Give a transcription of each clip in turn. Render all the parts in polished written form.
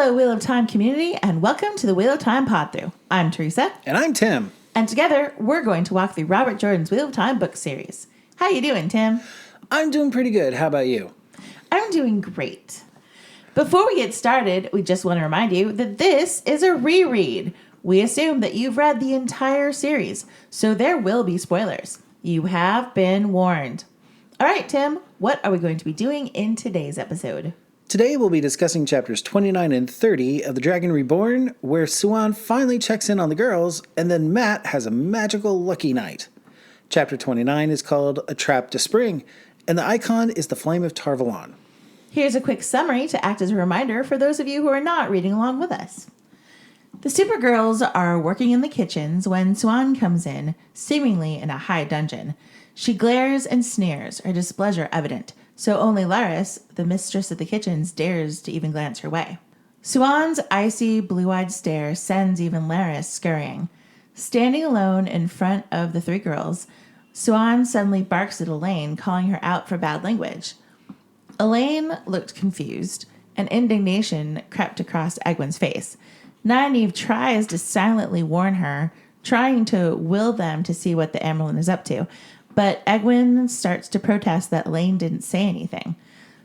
Hello, Wheel of Time community, and welcome to the Wheel of Time Pod-Thru. I'm Teresa. And I'm Tim. And together, we're going to walk through Robert Jordan's Wheel of Time book series. How you doing, Tim? I'm doing pretty good. How about you? I'm doing great. Before we get started, we just want to remind you that this is a reread. We assume that you've read the entire series, so there will be spoilers. You have been warned. All right, Tim, what are we going to be doing in today's episode? Today we'll be discussing chapters 29 and 30 of the Dragon Reborn, where Siuan finally checks in on the girls, and then Matt has a magical lucky night. Chapter 29 is called A Trap to Spring, and the icon is the Flame of Tarvalon. Here's a quick summary to act as a reminder for those of you who are not reading along with us. The Supergirls are working in the kitchens when Siuan comes in, seemingly in a high dungeon. She glares and sneers, her displeasure evident, so only Laris, the mistress of the kitchens, dares to even glance her way. Siuan's icy, blue-eyed stare sends even Laris scurrying. Standing alone in front of the three girls, Siuan suddenly barks at Elaine, calling her out for bad language. Elaine looked confused, and indignation crept across Egwene's face. Nynaeve tries to silently warn her, trying to will them to see what the Amyrlin is up to, but Egwene starts to protest that Elaine didn't say anything.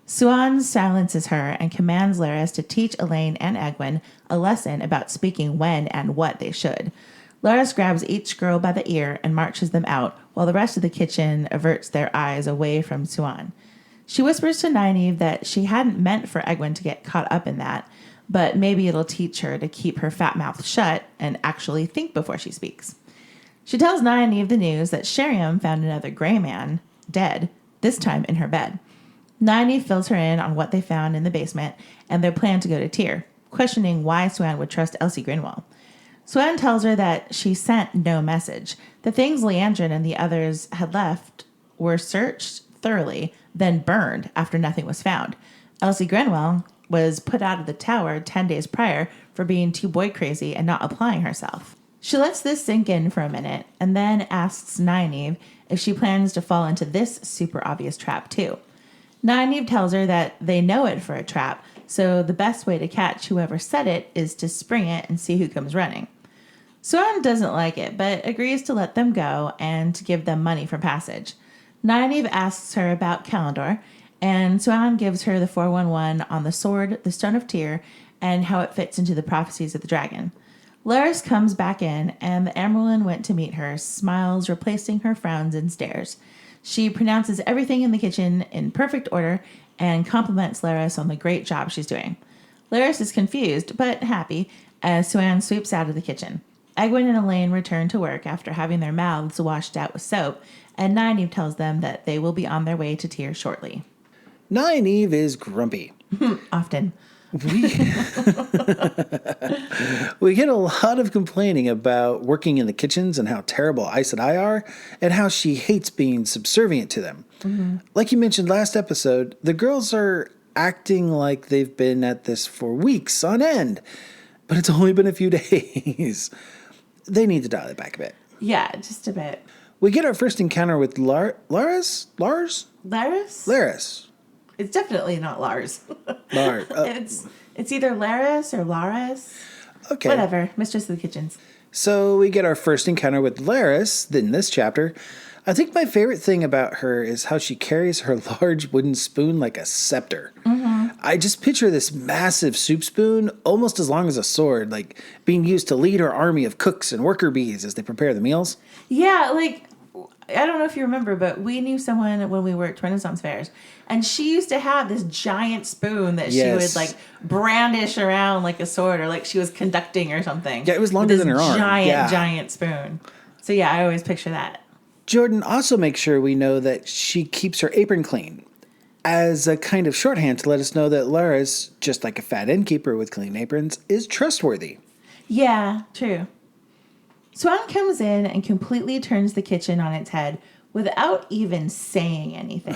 Siuan silences her and commands Laris to teach Elaine and Egwene a lesson about speaking when and what they should. Laris grabs each girl by the ear and marches them out, while the rest of the kitchen averts their eyes away from Siuan. She whispers to Nynaeve that she hadn't meant for Egwene to get caught up in that, but maybe it'll teach her to keep her fat mouth shut and actually think before she speaks. She tells Nynaeve the news that Sheriam found another gray man, dead, this time in her bed. Nynaeve fills her in on what they found in the basement and their plan to go to Tyr, questioning why Siuan would trust Elsie Grinwell. Siuan tells her that she sent no message. The things Leandrin and the others had left were searched thoroughly, then burned after nothing was found. Elsie Grinwell was put out of the tower 10 days prior for being too boy crazy and not applying herself. She lets this sink in for a minute and then asks Nynaeve if she plans to fall into this super obvious trap too. Nynaeve tells her that they know it for a trap, so the best way to catch whoever set it is to spring it and see who comes running. Siuan doesn't like it, but agrees to let them go and to give them money for passage. Nynaeve asks her about Kalendor, and Siuan gives her the 411 on the sword, the Stone of Tyr, and how it fits into the prophecies of the dragon. Laris comes back in, and the Amyrlin went to meet her, smiles replacing her frowns and stares. She pronounces everything in the kitchen in perfect order and compliments Laris on the great job she's doing. Laris is confused, but happy, as Siuan sweeps out of the kitchen. Egwene and Elaine return to work after having their mouths washed out with soap, and Nynaeve tells them that they will be on their way to Tyr shortly. Nynaeve is grumpy. Often. We get a lot of complaining about working in the kitchens and how terrible Aes Sedai are, and how she hates being subservient to them. Mm-hmm. Like you mentioned last episode, the girls are acting like they've been at this for weeks on end, but it's only been a few days. They need to dial it back a bit. Yeah, just a bit. We get our first encounter with Laris? Laris? It's definitely not Lars. It's either Laris or Laris. Okay. Whatever. Mistress of the Kitchens. So we get our first encounter with Laris in this chapter. I think my favorite thing about her is how she carries her large wooden spoon like a scepter. Mm-hmm. I just picture this massive soup spoon, almost as long as a sword, like being used to lead her army of cooks and worker bees as they prepare the meals. Yeah, like, I don't know if you remember, but we knew someone when we worked Renaissance fairs, and she used to have this giant spoon that she would like brandish around like a sword, or like she was conducting or something. Yeah, it was longer than her arm. Giant spoon. So yeah, I always picture that. Jordan also makes sure we know that she keeps her apron clean, as a kind of shorthand to let us know that Laris, just like a fat innkeeper with clean aprons, is trustworthy. Yeah, true. Siuan comes in and completely turns the kitchen on its head without even saying anything.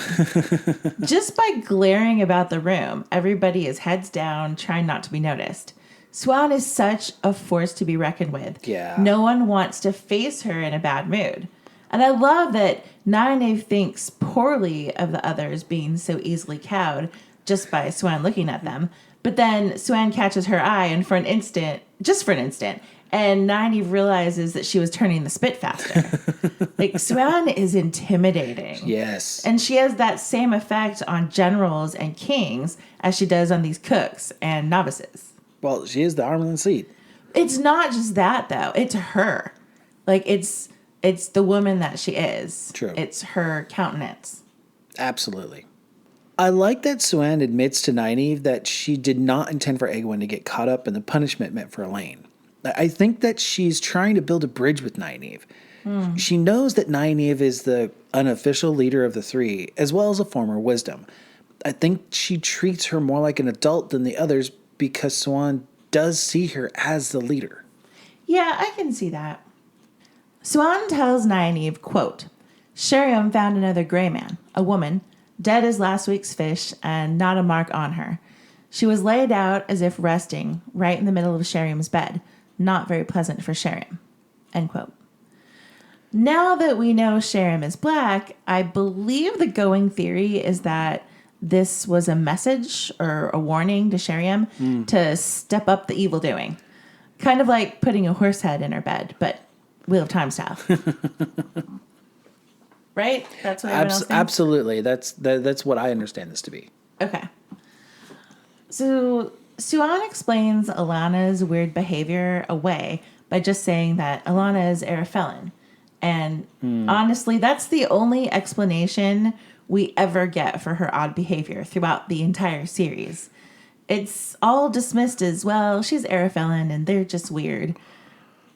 Just by glaring about the room, everybody is heads down, trying not to be noticed. Siuan is such a force to be reckoned with. Yeah. No one wants to face her in a bad mood. And I love that Nynaeve thinks poorly of the others being so easily cowed just by Siuan looking at them. But then Siuan catches her eye, and just for an instant, and Nynaeve realizes that she was turning the spit faster. Like, Siuan is intimidating. Yes. And she has that same effect on generals and kings as she does on these cooks and novices. Well, she is the arm and seat. It's not just that, though. It's her. Like, it's the woman that she is. True. It's her countenance. Absolutely. I like that Siuan admits to Nynaeve that she did not intend for Egwene to get caught up in the punishment meant for Elaine. I think that she's trying to build a bridge with Nynaeve. She knows that Nynaeve is the unofficial leader of the three, as well as a former wisdom. I think she treats her more like an adult than the others because Siuan does see her as the leader. Yeah, I can see that. Siuan tells Nynaeve, quote, Sheriam found another gray man, a woman, dead as last week's fish and not a mark on her. She was laid out as if resting right in the middle of Sheriam's bed. Not very pleasant for Sheriam. End quote. Now that we know Sheriam is black, I believe the going theory is that this was a message or a warning to Sheriam to step up the evil doing. Kind of like putting a horse head in her bed, but Wheel of Time style. Right? That's what everyone else thinks? Absolutely. That's what I understand this to be. Okay. So Siuan explains Alana's weird behavior away by just saying that Alana is Araphellan. And honestly, that's the only explanation we ever get for her odd behavior throughout the entire series. It's all dismissed as, well, she's Araphellan and they're just weird.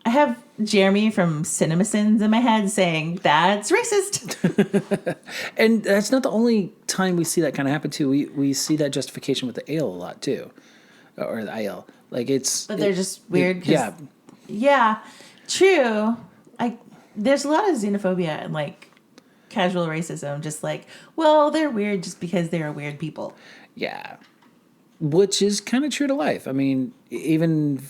I have Jeremy from CinemaSins in my head saying, that's racist. And that's not the only time we see that kind of happen, too. We see that justification with the ale a lot, too. Or the ale. Like, it's... But they're just weird. Yeah. Yeah, true. There's a lot of xenophobia and, like, casual racism. Just like, well, they're weird just because they're weird people. Yeah. Which is kind of true to life. I mean, even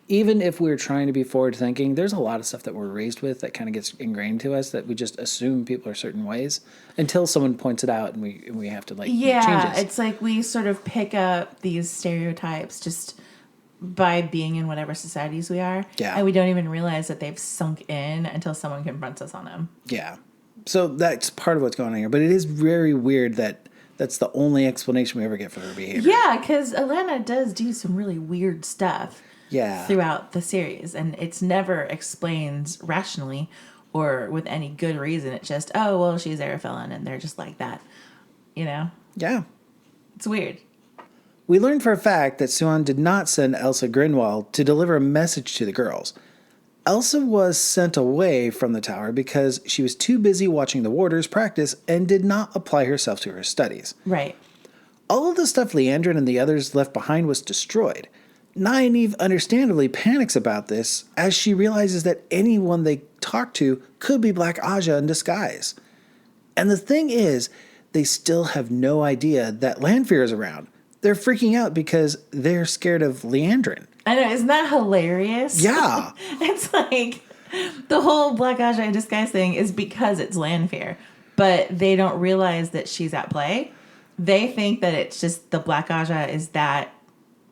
if we're trying to be forward thinking, there's a lot of stuff that we're raised with that kind of gets ingrained to us that we just assume people are certain ways until someone points it out and we have to change it. It's like we sort of pick up these stereotypes just by being in whatever societies we are. Yeah. And we don't even realize that they've sunk in until someone confronts us on them. Yeah. So that's part of what's going on here. But it is very weird that that's the only explanation we ever get for her behavior. Yeah, because Alana does do some really weird stuff. Yeah. Throughout the series, and it's never explained rationally or with any good reason. It's just, oh, well, she's Araphellan and they're just like that, you know? Yeah. It's weird. We learned for a fact that Siuan did not send Elsa Grinwald to deliver a message to the girls. Elsa was sent away from the tower because she was too busy watching the warders practice and did not apply herself to her studies. Right. All of the stuff Leandrin and the others left behind was destroyed. Nynaeve understandably panics about this as she realizes that anyone they talk to could be Black Aja in disguise. And the thing is, they still have no idea that Lanfear is around. They're freaking out because they're scared of Leandrin. I know, isn't that hilarious? Yeah. It's like the whole Black Aja in disguise thing is because it's Lanfear, but they don't realize that she's at play. They think that it's just the Black Aja is that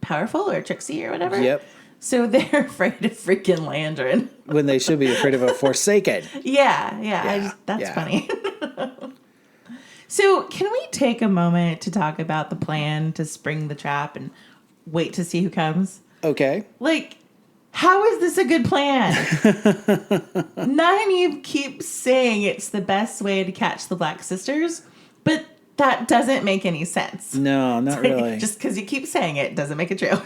powerful or tricksy or whatever. Yep. So they're afraid of freaking Landrin. When they should be afraid of a Forsaken. Yeah. That's funny. So can we take a moment to talk about the plan to spring the trap and wait to see who comes? Okay. Like, how is this a good plan? Nynaeve keeps saying it's the best way to catch the Black Sisters, but that doesn't make any sense. No, not really. Just because you keep saying it doesn't make it true.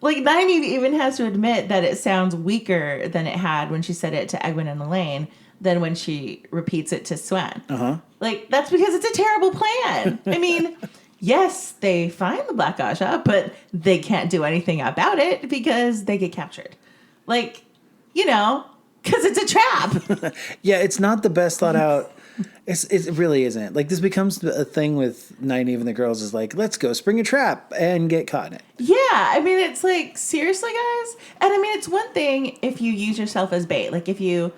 Like, Nynaeve even has to admit that it sounds weaker than it had when she said it to Egwene and Elaine than when she repeats it to Siuan. Uh-huh. Like, that's because it's a terrible plan. I mean, yes, they find the Black Aja, but they can't do anything about it because they get captured. Like, you know, because it's a trap. Yeah, it's not the best thought out. It really isn't. Like, this becomes a thing with Nynaeve and the girls is like, let's go spring a trap and get caught in it. Yeah, I mean, it's like, seriously, guys? And I mean, it's one thing if you use yourself as bait. Like, if you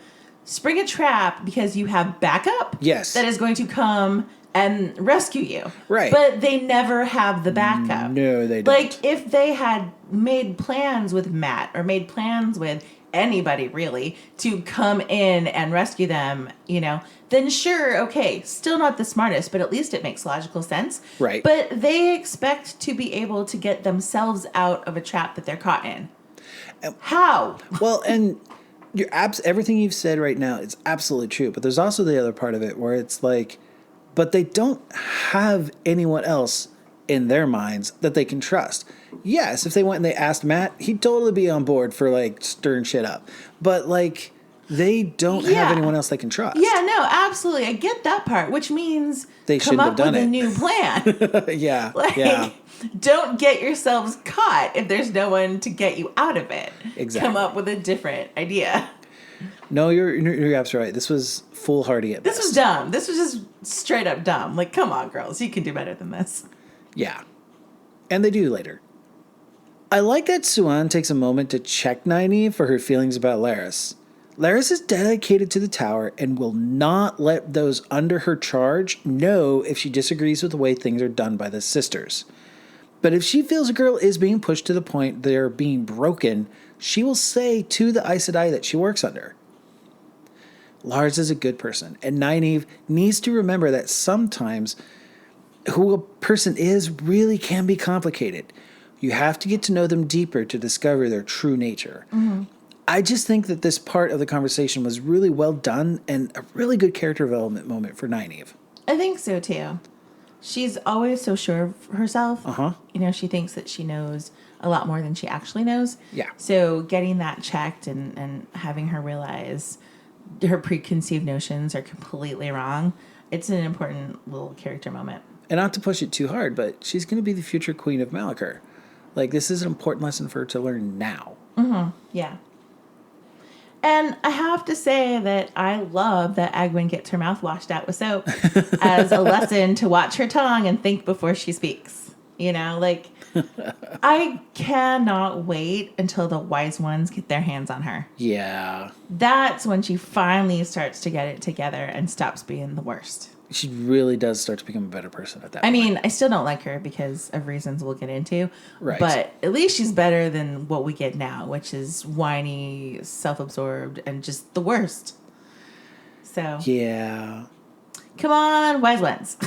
spring a trap because you have backup. Yes. That is going to come and rescue you. Right. But they never have the backup. No, they don't. Like, if they had made plans with Matt or made plans with anybody, really, to come in and rescue them, you know, then sure, okay, still not the smartest, but at least it makes logical sense. Right. But they expect to be able to get themselves out of a trap that they're caught in. How? Well, and everything you've said right now is absolutely true. But there's also the other part of it where it's like, but they don't have anyone else in their minds that they can trust. Yes, if they went and they asked Matt, he'd totally be on board for like stirring shit up. But like, they don't have anyone else they can trust. Yeah, no, absolutely. I get that part, which means they come up with a new plan. Yeah, like, yeah. Don't get yourselves caught if there's no one to get you out of it. Exactly. Come up with a different idea. No, you're absolutely right. This was foolhardy at best. This was dumb. This was just straight up dumb. Like, come on, girls. You can do better than this. Yeah. And they do later. I like that Siuan takes a moment to check Nynaeve for her feelings about Laris. Laris is dedicated to the tower and will not let those under her charge know if she disagrees with the way things are done by the sisters. But if she feels a girl is being pushed to the point they're being broken, she will say to the Aes Sedai that she works under. Lars is a good person, and Nynaeve needs to remember that sometimes who a person is really can be complicated. You have to get to know them deeper to discover their true nature. Mm-hmm. I just think that this part of the conversation was really well done and a really good character development moment for Nynaeve. I think so, too. She's always so sure of herself. Uh-huh. You know, she thinks that she knows a lot more than she actually knows. Yeah. So getting that checked and having her realize her preconceived notions are completely wrong, it's an important little character moment. And not to push it too hard, but she's going to be the future queen of Malachor. Like, this is an important lesson for her to learn now. Mm-hmm. Yeah. And I have to say that I love that Agwyn gets her mouth washed out with soap as a lesson to watch her tongue and think before she speaks. You know, like, I cannot wait until the wise ones get their hands on her. Yeah. That's when she finally starts to get it together and stops being the worst. She really does start to become a better person at that point. I mean, I still don't like her because of reasons we'll get into. Right. But at least she's better than what we get now, which is whiny, self-absorbed, and just the worst. So. Yeah. Come on, wise ones.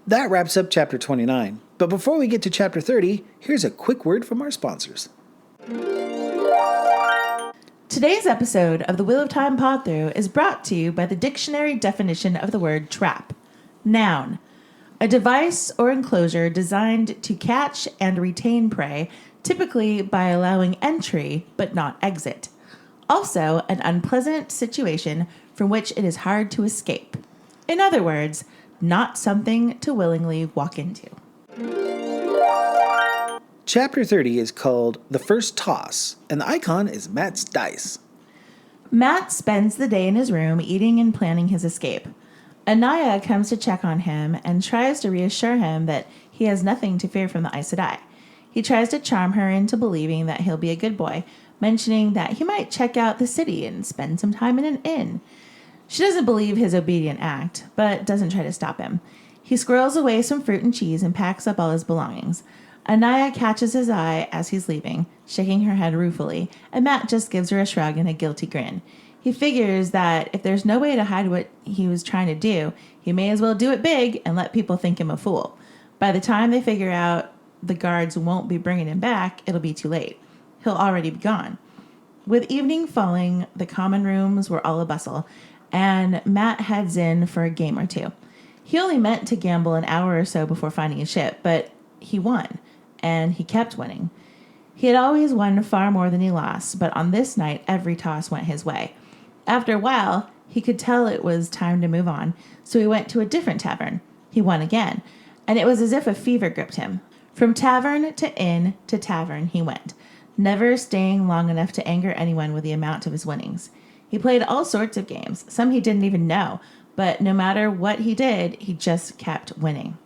That wraps up chapter 29. But before we get to chapter 30, here's a quick word from our sponsors. Today's episode of the Wheel of Time Pod-Thru is brought to you by the dictionary definition of the word trap. Noun. A device or enclosure designed to catch and retain prey, typically by allowing entry but not exit. Also, an unpleasant situation from which it is hard to escape. In other words, not something to willingly walk into. Chapter 30 is called The First Toss, and the icon is Matt's dice. Matt spends the day in his room eating and planning his escape. Anaya comes to check on him and tries to reassure him that he has nothing to fear from the Aes Sedai. He tries to charm her into believing that he'll be a good boy, mentioning that he might check out the city and spend some time in an inn. She doesn't believe his obedient act, but doesn't try to stop him. He squirrels away some fruit and cheese and packs up all his belongings. Anaya catches his eye as he's leaving, shaking her head ruefully, and Matt just gives her a shrug and a guilty grin. He figures that if there's no way to hide what he was trying to do, he may as well do it big and let people think him a fool. By the time they figure out the guards won't be bringing him back, it'll be too late. He'll already be gone. With evening falling, the common rooms were all abustle, and Matt heads in for a game or two. He only meant to gamble an hour or so before finding a ship, but he won. And he kept winning. He had always won far more than he lost, but on this night, every toss went his way. After a while, he could tell it was time to move on, so he went to a different tavern. He won again, and it was as if a fever gripped him. From tavern to inn to tavern he went, never staying long enough to anger anyone with the amount of his winnings. He played all sorts of games, some he didn't even know, but no matter what he did, he just kept winning.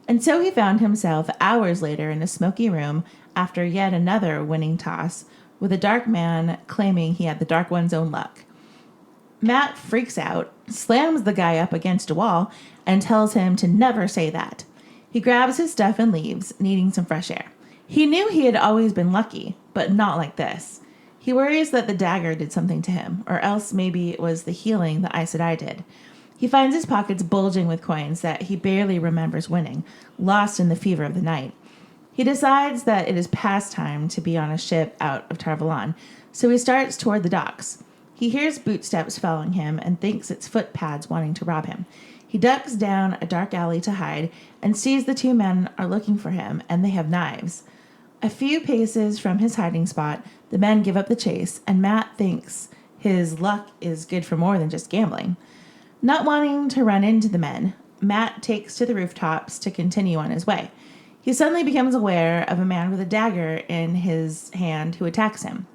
And so he found himself hours later in a smoky room after yet another winning toss, with a dark man claiming he had the Dark One's own luck. Matt freaks out, slams the guy up against a wall, and tells him to never say that. He grabs his stuff and leaves, needing some fresh air. He knew he had always been lucky, but not like this. He worries that the dagger did something to him, or else maybe it was the healing the Aes Sedai did. He finds his pockets bulging with coins that he barely remembers winning, lost in the fever of the night. He decides that it is past time to be on a ship out of Tar-Valon, so he starts toward the docks. He hears bootsteps following him and thinks it's footpads wanting to rob him. He ducks down a dark alley to hide and sees the two men are looking for him, and they have knives. A few paces from his hiding spot, the men give up the chase, and Matt thinks his luck is good for more than just gambling. Not wanting to run into the men, Matt takes to the rooftops to continue on his way. He suddenly becomes aware of a man with a dagger in his hand who attacks him.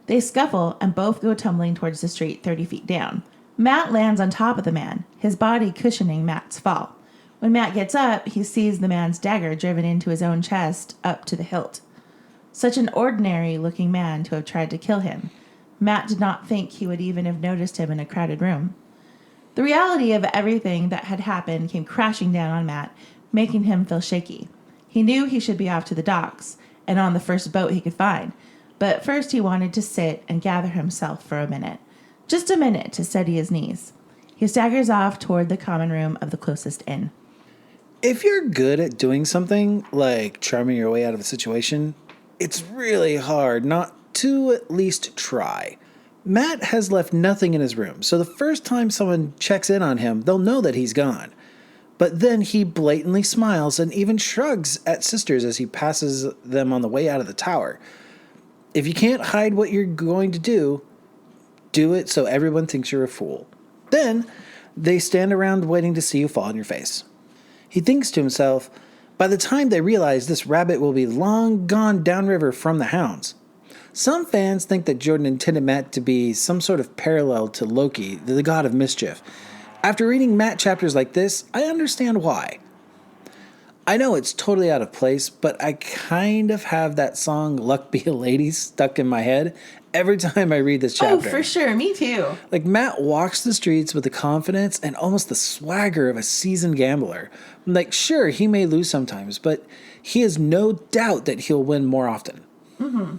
They scuffle and both go tumbling towards the street 30 feet down. Matt lands on top of the man, his body cushioning Matt's fall. When Matt gets up, he sees the man's dagger driven into his own chest up to the hilt. Such an ordinary-looking man to have tried to kill him. Matt did not think he would even have noticed him in a crowded room. The reality of everything that had happened came crashing down on Matt, making him feel shaky. He knew he should be off to the docks and on the first boat he could find, but first he wanted to sit and gather himself for a minute. Just a minute to steady his knees. He staggers off toward the common room of the closest inn. If you're good at doing something, like charming your way out of a situation, it's really hard not to at least try. Matt has left nothing in his room, so the first time someone checks in on him, they'll know that he's gone. But then he blatantly smiles and even shrugs at sisters as he passes them on the way out of the tower. If you can't hide what you're going to do it so everyone thinks you're a fool. Then they stand around waiting to see you fall on your face. He thinks to himself, by the time they realize this rabbit will be long gone downriver from the hounds. Some fans think that Jordan intended Matt to be some sort of parallel to Loki, the god of mischief. After reading Matt chapters like this, I understand why. I know it's totally out of place, but I kind of have that song Luck Be a Lady stuck in my head every time I read this chapter. Oh, for sure. Me too. Like, Matt walks the streets with the confidence and almost the swagger of a seasoned gambler. Like, sure, he may lose sometimes, but he has no doubt that he'll win more often. Mm-hmm.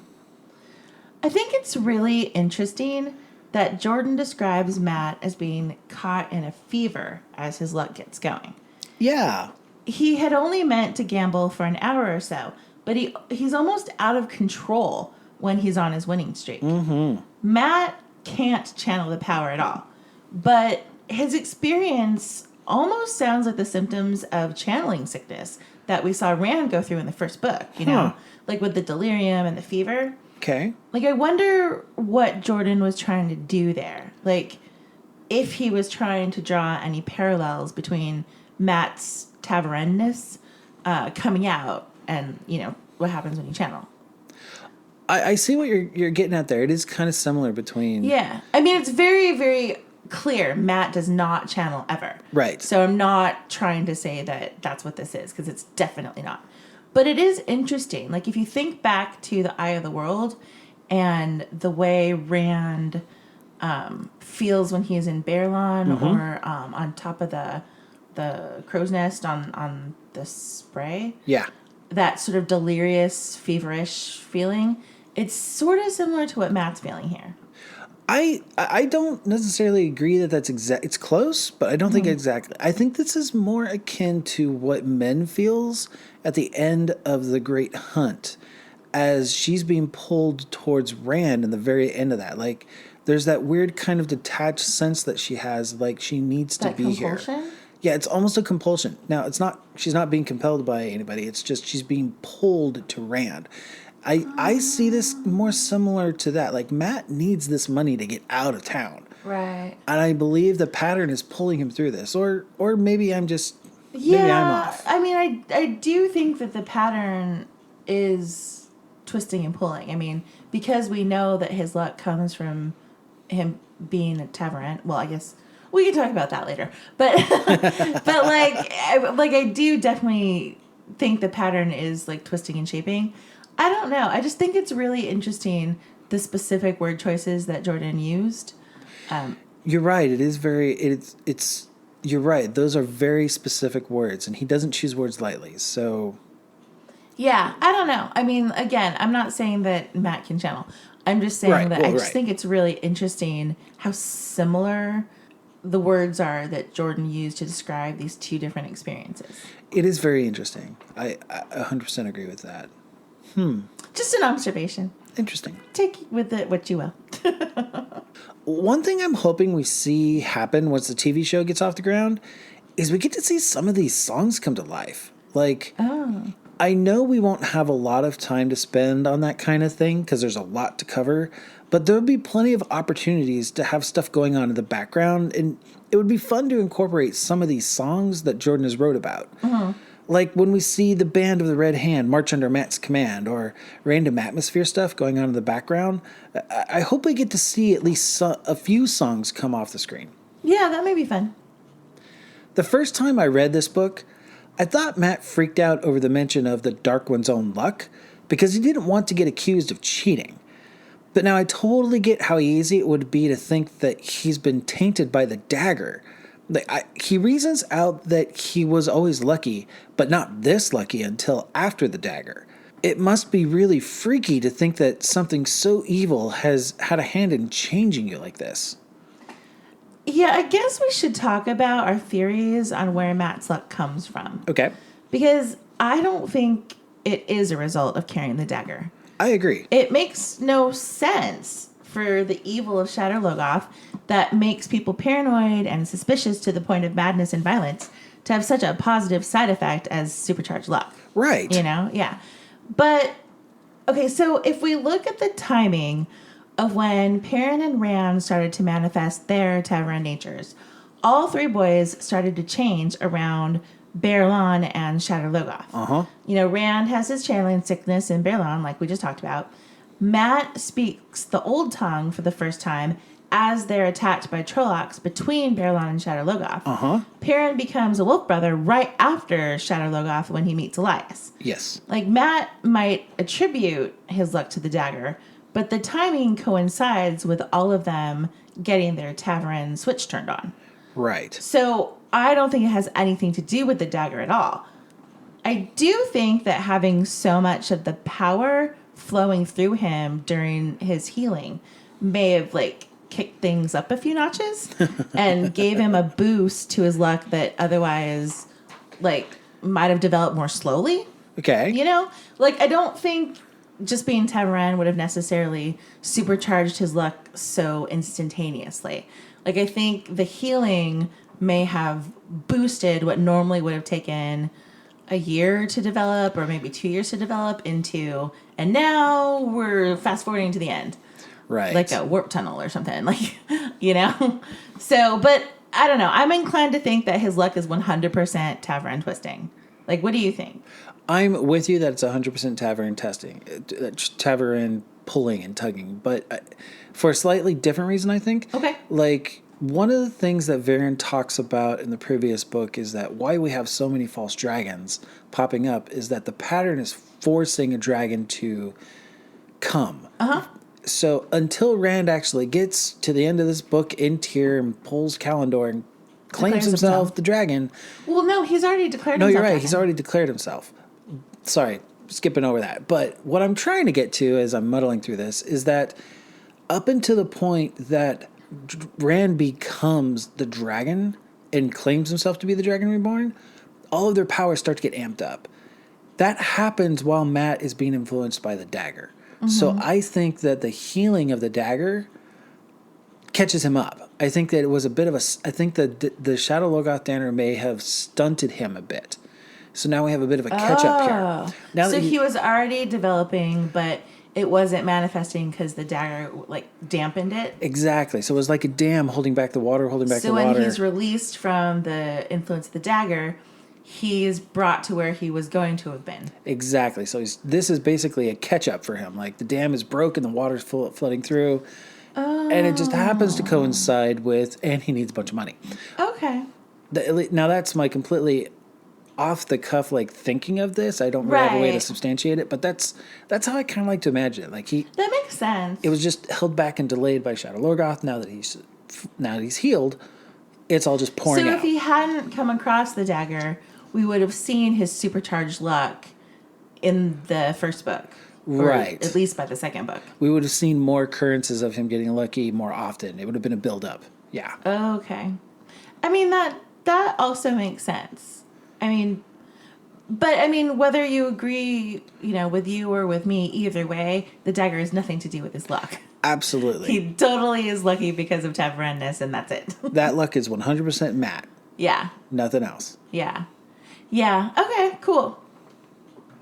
I think it's really interesting that Jordan describes Matt as being caught in a fever as his luck gets going. Yeah. He had only meant to gamble for an hour or so, but he's almost out of control when he's on his winning streak. Mm-hmm. Matt can't channel the power at all, but his experience almost sounds like the symptoms of channeling sickness that we saw Rand go through in the first book, you know, like with the delirium and the fever. Okay. Like, I wonder what Jordan was trying to do there. Like, if he was trying to draw any parallels between Matt's Tavernness coming out and, you know, what happens when you channel. I see what you're getting at there. It is kind of similar between... Yeah. I mean, it's very, very clear Matt does not channel ever. Right. So I'm not trying to say that that's what this is, because it's definitely not. But it is interesting. Like, if you think back to the Eye of the World and the way Rand feels when he's in Bear Lawn or on top of the crow's nest on the spray. Yeah. That sort of delirious, feverish feeling. It's sort of similar to what Matt's feeling here. I don't necessarily agree that that's exact. It's close, but I don't think exactly. I think this is more akin to what Men feels at the end of the Great Hunt, as she's being pulled towards Rand in the very end of that. Like, there's that weird kind of detached sense that she has, like she needs to be compulsion? here. Yeah, it's almost a compulsion. Now, it's not. She's not being compelled by anybody. It's just she's being pulled to Rand. I see this more similar to that. Like, Matt needs this money to get out of town. Right. And I believe the pattern is pulling him through this. Or maybe I'm just... Yeah, maybe I'm off. I mean, I do think that the pattern is twisting and pulling. I mean, because we know that his luck comes from him being a tavern. Well, I guess we can talk about that later. But but I do definitely think the pattern is like twisting and shaping. I don't know. I just think it's really interesting the specific word choices that Jordan used. You're right. It is very. It's. You're right. Those are very specific words, and he doesn't choose words lightly. So. Yeah, I don't know. I mean, again, I'm not saying that Matt can channel. I'm just saying that I just think it's really interesting how similar the words are that Jordan used to describe these two different experiences. It is very interesting. I 100% agree with that. Just an observation. Interesting. Take with it what you will. One thing I'm hoping we see happen once the TV show gets off the ground is we get to see some of these songs come to life. Like, I know we won't have a lot of time to spend on that kind of thing because there's a lot to cover, but there'll be plenty of opportunities to have stuff going on in the background, and it would be fun to incorporate some of these songs that Jordan has wrote about. Like when we see the Band of the Red Hand march under Matt's command, or random atmosphere stuff going on in the background. I hope we get to see at least a few songs come off the screen. Yeah, that may be fun. The first time I read this book, I thought Matt freaked out over the mention of the Dark One's own luck because he didn't want to get accused of cheating. But now I totally get how easy it would be to think that he's been tainted by the dagger. He reasons out that he was always lucky, but not this lucky until after the dagger. It must be really freaky to think that something so evil has had a hand in changing you like this. Yeah, I guess we should talk about our theories on where Matt's luck comes from. Okay. Because I don't think it is a result of carrying the dagger. I agree. It makes no sense for the evil of Shadow Logoth that makes people paranoid and suspicious to the point of madness and violence to have such a positive side effect as supercharged luck. Right. You know? Yeah. But, okay, so if we look at the timing of when Perrin and Rand started to manifest their Tavern natures, all three boys started to change around Baerlon and Shadow Logoth. You know, Rand has his channeling sickness in Baerlon, like we just talked about. Matt speaks the Old Tongue for the first time as they're attacked by Trollocs between Baerlon and Shadow Logoth. Perrin becomes a wolf brother right after Shadow Logoth when he meets Elias. Yes. Like, Matt might attribute his luck to the dagger, but the timing coincides with all of them getting their tavern switch turned on. Right. So I don't think it has anything to do with the dagger at all. I do think that having so much of the power flowing through him during his healing may have, like, kicked things up a few notches and gave him a boost to his luck that otherwise, like, might have developed more slowly. Okay. You know? Like, I don't think just being Tavern would have necessarily supercharged his luck so instantaneously. Like, I think the healing may have boosted what normally would have taken a year to develop or maybe 2 years to develop into, and now we're fast forwarding to the end. Right. Like a warp tunnel or something, like, you know? So, but I don't know. I'm inclined to think that his luck is 100% Tavern twisting. Like, what do you think? I'm with you that it's 100% Tavern testing, Tavern pulling and tugging, but for a slightly different reason, I think. Okay. Like, one of the things that Varian talks about in the previous book is that why we have so many false dragons popping up is that the pattern is forcing a dragon to come. So until Rand actually gets to the end of this book in Tyr and pulls Kalendor and claims himself the dragon. Well, no, he's already declared himself. No, you're right. Dragon. He's already declared himself. Sorry, skipping over that. But what I'm trying to get to as I'm muddling through this is that up until the point that Rand becomes the dragon and claims himself to be the Dragon Reborn, all of their powers start to get amped up. That happens while Matt is being influenced by the dagger. So I think that the healing of the dagger catches him up. I think that it was a bit of a... I think that the Shadow Logoth dagger may have stunted him a bit. So now we have a bit of a catch-up here. Now so he was already developing, but it wasn't manifesting because the dagger, like, dampened it? Exactly. So it was like a dam holding back the water, the water. So when he's released from the influence of the dagger, he's brought to where he was going to have been. Exactly. So this is basically a catch-up for him. Like, the dam is broken, the water's flooding through. And it just happens to coincide with, and he needs a bunch of money. Okay. Now, that's my completely off-the-cuff, like, thinking of this. I don't really have a way to substantiate it, but that's how I kind of like to imagine it. Like, that makes sense. It was just held back and delayed by Shadow Logoth. Now that he's now that he's healed, it's all just pouring So out. if he hadn't come across the dagger, we would have seen his supercharged luck in the first book. Right. Or at least by the second book. We would have seen more occurrences of him getting lucky more often. It would have been a build-up. Yeah. Okay. I mean, that also makes sense. I mean, whether you agree, with you or with me, either way, the dagger has nothing to do with his luck. Absolutely. He totally is lucky because of Tavernus, and that's it. That luck is 100% Matt. Yeah. Nothing else. Yeah. Yeah. Okay, cool.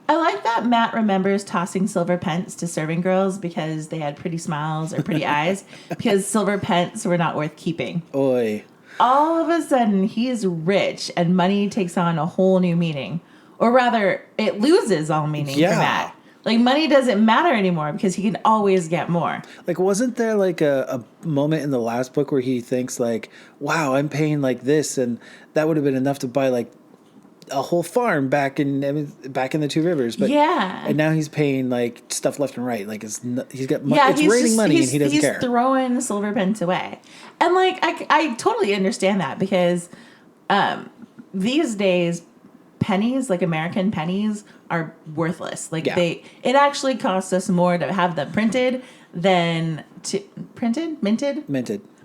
I like that Matt remembers tossing silver pence to serving girls because they had pretty smiles or pretty eyes, because silver pence were not worth keeping. Oy. All of a sudden, he's rich and money takes on a whole new meaning. Or rather, it loses all meaning for Matt. Like, money doesn't matter anymore because he can always get more. Like, wasn't there like a moment in the last book where he thinks like, wow, I'm paying like this, and that would have been enough to buy like a whole farm back in the Two Rivers, but and now he's paying like stuff left and right. Like he's got it's raining money and he doesn't care. He's throwing silver pence away, and like I totally understand that because these days pennies, like American pennies, are worthless. Like it actually costs us more to have them printed than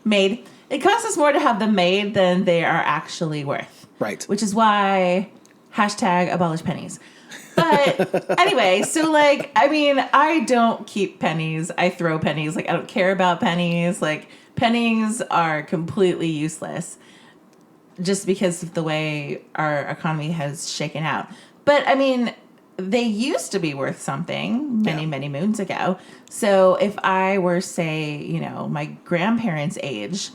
made. It costs us more to have them made than they are actually worth. Right. Which is why #abolish pennies. But anyway, so like, I mean, I don't keep pennies. I throw pennies. Like, I don't care about pennies. Like, pennies are completely useless just because of the way our economy has shaken out. But I mean, they used to be worth something many moons ago. So if I were, say, my grandparents' age,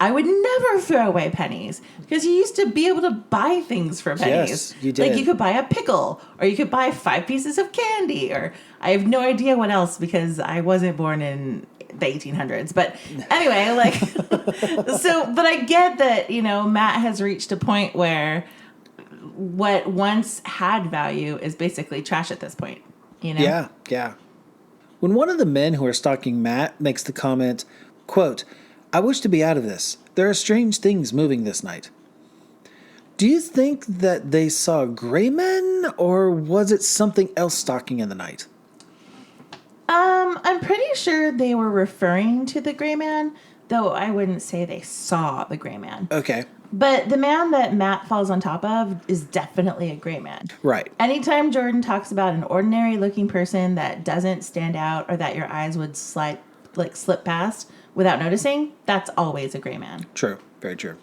I would never throw away pennies because you used to be able to buy things for pennies. Yes, you did. Like you could buy a pickle or you could buy 5 pieces of candy, or I have no idea what else because I wasn't born in the 1800s. But anyway, like, but I get that, Matt has reached a point where what once had value is basically trash at this point, Yeah. When one of the men who are stalking Matt makes the comment, quote, "I wish to be out of this. There are strange things moving this night." Do you think that they saw gray men, or was it something else stalking in the night? I'm pretty sure they were referring to the gray man, though I wouldn't say they saw the gray man. Okay. But the man that Matt falls on top of is definitely a gray man. Right. Anytime Jordan talks about an ordinary looking person that doesn't stand out or that your eyes would slip past without noticing, that's always a gray man. True. Very true.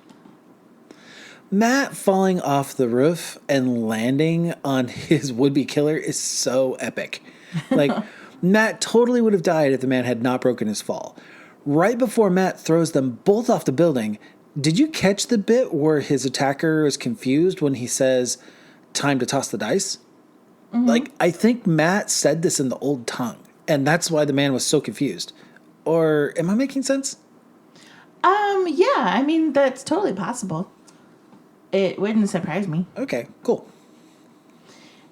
Matt falling off the roof and landing on his would-be killer is so epic. Like, Matt totally would have died if the man had not broken his fall. Right before Matt throws them both off the building, did you catch the bit where his attacker is confused when he says, "Time to toss the dice"? Mm-hmm. Like, I think Matt said this in the old tongue, and that's why the man was so confused. Or am I making sense? Yeah, I mean, that's totally possible. It wouldn't surprise me. Okay, cool.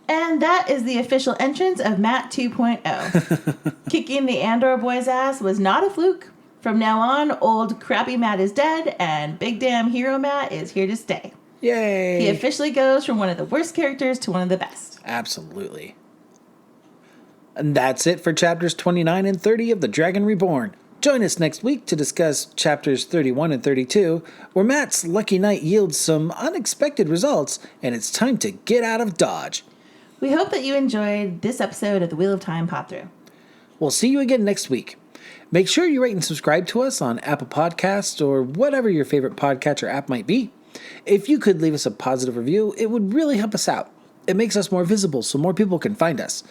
And that is the official entrance of Matt 2.0. Kicking the Andor boy's ass was not a fluke. From now on, old crappy Matt is dead, and big damn hero Matt is here to stay. Yay! He officially goes from one of the worst characters to one of the best. Absolutely. And that's it for chapters 29 and 30 of The Dragon Reborn. Join us next week to discuss chapters 31 and 32, where Matt's lucky night yields some unexpected results, and it's time to get out of Dodge. We hope that you enjoyed this episode of the Wheel of Time Pod-Thru. We'll see you again next week. Make sure you rate and subscribe to us on Apple Podcasts or whatever your favorite podcatcher app might be. If you could leave us a positive review, it would really help us out. It makes us more visible so more people can find us.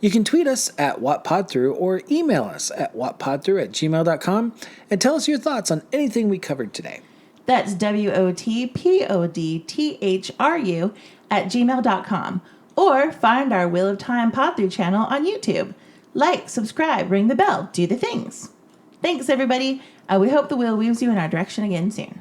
You can tweet us at Pod-Thru or email us at whatpodthru@gmail.com and tell us your thoughts on anything we covered today. That's WOTPODTHRU@gmail.com. Or find our Wheel of Time Pod-Thru channel on YouTube. Like, subscribe, ring the bell, do the things. Thanks, everybody. We hope the wheel weaves you in our direction again soon.